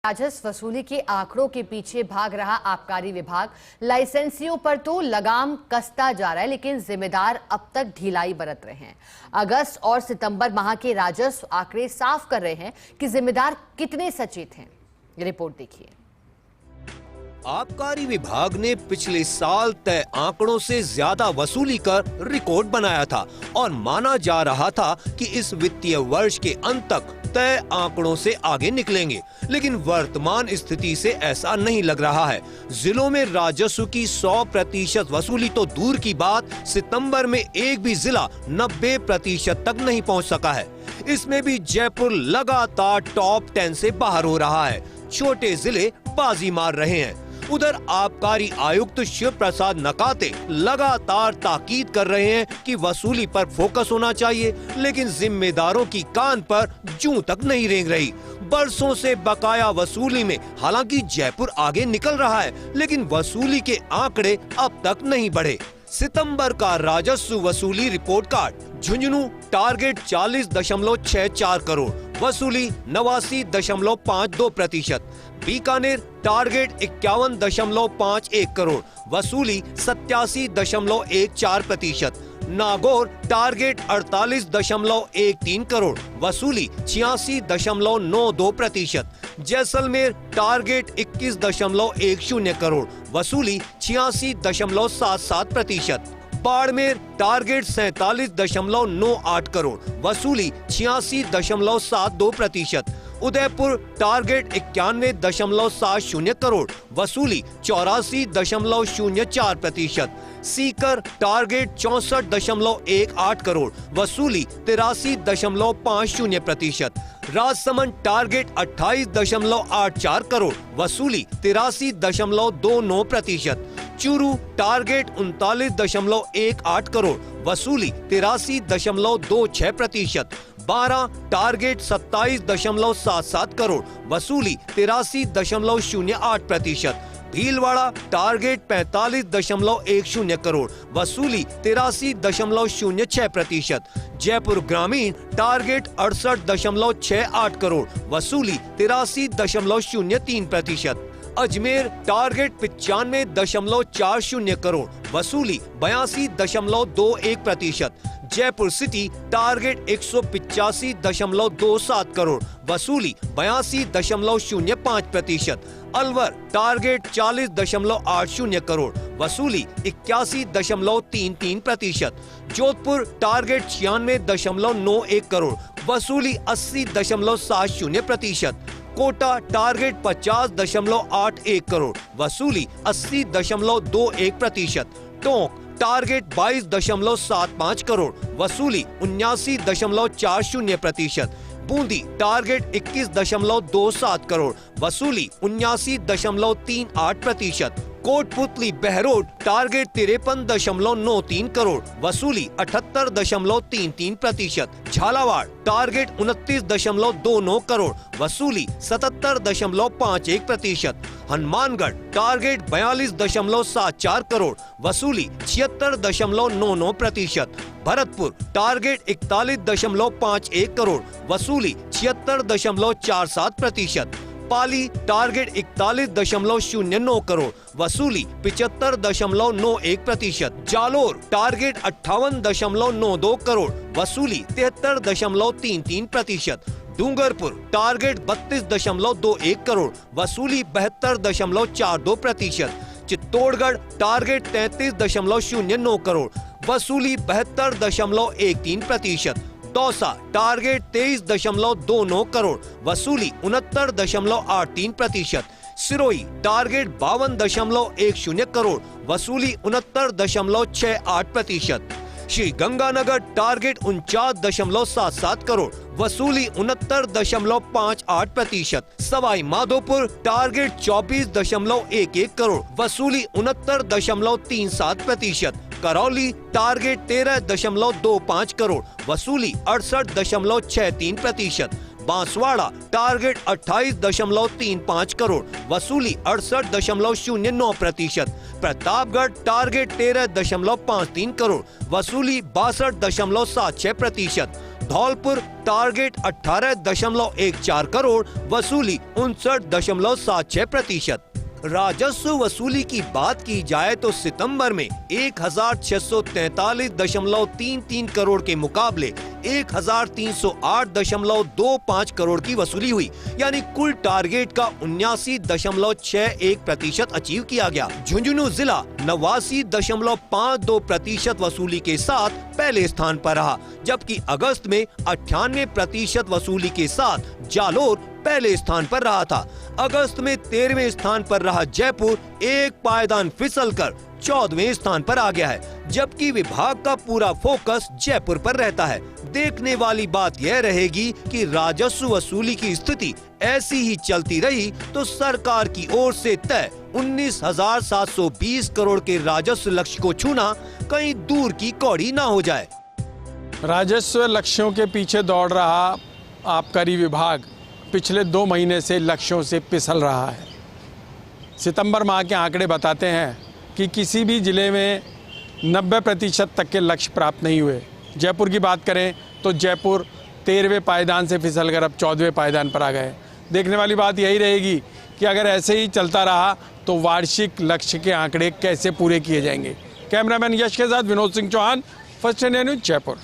राजस्व वसूली के आंकड़ों के पीछे भाग रहा आबकारी विभाग लाइसेंसियों पर तो लगाम कसता जा रहा है, लेकिन जिम्मेदार अब तक ढिलाई बरत रहे हैं। अगस्त और सितंबर माह के राजस्व आंकड़े साफ कर रहे हैं कि जिम्मेदार कितने सचेत हैं। ये रिपोर्ट देखिए। आबकारी विभाग ने पिछले साल तय आंकड़ों से ज्यादा वसूली कर रिकॉर्ड बनाया था और माना जा रहा था कि इस वित्तीय वर्ष के अंत तक तय आंकड़ों से आगे निकलेंगे, लेकिन वर्तमान स्थिति से ऐसा नहीं लग रहा है। जिलों में राजस्व की 100% वसूली तो दूर की बात, सितंबर में एक भी जिला 90% तक नहीं पहुंच सका है। इसमें भी जयपुर लगातार टॉप 10 से बाहर हो रहा है। छोटे जिले बाजी मार रहे हैं। उधर आबकारी आयुक्त शिव प्रसाद नकाते लगातार ताकीद कर रहे हैं कि वसूली पर फोकस होना चाहिए, लेकिन जिम्मेदारों की कान पर जूं तक नहीं रेंग रही। बरसों से बकाया वसूली में हालांकि जयपुर आगे निकल रहा है, लेकिन वसूली के आंकड़े अब तक नहीं बढ़े। सितंबर का राजस्व वसूली report card: Jhunjhunu target 40.64 crore, वसूली 89.52%। बीकानेर टारगेट 51.51 करोड़, वसूली 87.14%। नागौर टारगेट 48.13 करोड़, वसूली 86.92%। जैसलमेर टारगेट 21.10 करोड़, वसूली 86.77%। बाड़मेर टारगेट 47.98 करोड़, वसूली 86.72%। उदयपुर टारगेट 91.70 करोड़, वसूली 84.04%। सीकर टारगेट 64.18 करोड़, वसूली 83.50%। राजसमंद टारगेट 28.84 करोड़, वसूली 83.29%। चूरू टारगेट 39.18 करोड़, वसूली 83.26%। बारां टारगेट 27.77 करोड़, वसूली 83.08%। भीलवाड़ा टारगेट 45.10 करोड़, वसूली 83.06%। जयपुर ग्रामीण टारगेट 68.68 करोड़, वसूली 83.03%। अजमेर टारगेट 95.40 करोड़, वसूली 82.21%। जयपुर सिटी टारगेट 185.27 करोड़, वसूली 82.05%। अलवर टारगेट 40.80 करोड़, वसूली 81.33%। जोधपुर टारगेट 96.91 करोड़, वसूली 80.70%। कोटा टारगेट 50.81 करोड़, वसूली 80.21%। टोंक टारगेट 22.75 करोड़, वसूली 79.40%। बूंदी टारगेट 21.27 करोड़, वसूली 79.38%। कोटपुतली बहरोड टारगेट 53.93 करोड़, वसूली 78.33%। झालावाड़ टारगेट 29.29 करोड़, वसूली 77.51%। हनुमानगढ़ टारगेट 42.74 करोड़, वसूली 76.99%। भरतपुर टारगेट 41.51 करोड़, वसूली 76.47%। पाली टारगेट 41.09 करोड़, वसूली 75.91%। जालोर टारगेट 58.92 करोड़, वसूली 73.33%। डूंगरपुर टारगेट 32.21 करोड़, वसूली 72.42%। चित्तौड़गढ़ टारगेट 33.09 करोड़, वसूली 72.13%। दौसा टारगेट 23.29 करोड़, वसूली 69.83%। सिरोही टारगेट 52.10 करोड़, वसूली 69.68%। श्री गंगानगर टारगेट 49.77 करोड़, वसूली 69.58%। सवाई माधोपुर टारगेट 24.11 करोड़, वसूली 69.37%। करौली टारगेट 13.25 करोड़, वसूली 68.63%। बांसवाड़ा टारगेट 28.35 करोड़, वसूली 68.09%। प्रतापगढ़ टारगेट 13.53 करोड़, वसूली 62.76%। धौलपुर टारगेट 18.14 करोड़, वसूली 59.76%। राजस्व वसूली की बात की जाए तो सितंबर में 1643.33 करोड़ के मुकाबले 1308.25 करोड़ की वसूली हुई, यानी कुल टारगेट का 79.61% अचीव किया गया। झुंझुनू जिला 89.52% वसूली के साथ पहले स्थान पर रहा, जबकि अगस्त में 98% वसूली के साथ जालोर पहले स्थान पर रहा था। अगस्त में 13वें स्थान पर रहा जयपुर एक पायदान फिसलकर 14वें स्थान पर आ गया है, जबकि विभाग का पूरा फोकस जयपुर पर रहता है। देखने वाली बात यह रहेगी कि राजस्व वसूली की स्थिति ऐसी ही चलती रही तो सरकार की ओर से तय 19,720 करोड़ के राजस्व लक्ष्य को छूना कहीं दूर की कौड़ी ना हो जाए। राजस्व लक्ष्यों के पीछे दौड़ रहा आबकारी विभाग पिछले 2 महीने से लक्ष्यों से पिसल रहा है। सितंबर माह के आंकड़े बताते हैं कि किसी भी जिले में 90% तक के लक्ष्य प्राप्त नहीं हुए। जयपुर की बात करें तो जयपुर 13वें पायदान से फिसलकर अब 14वें पायदान पर आ गए। देखने वाली बात यही रहेगी कि अगर ऐसे ही चलता रहा तो वार्षिक लक्ष्य के आंकड़े कैसे पूरे किए जाएंगे। कैमरामैन यश के साथ Vinod Singh Chauhan, First India News, Jaipur.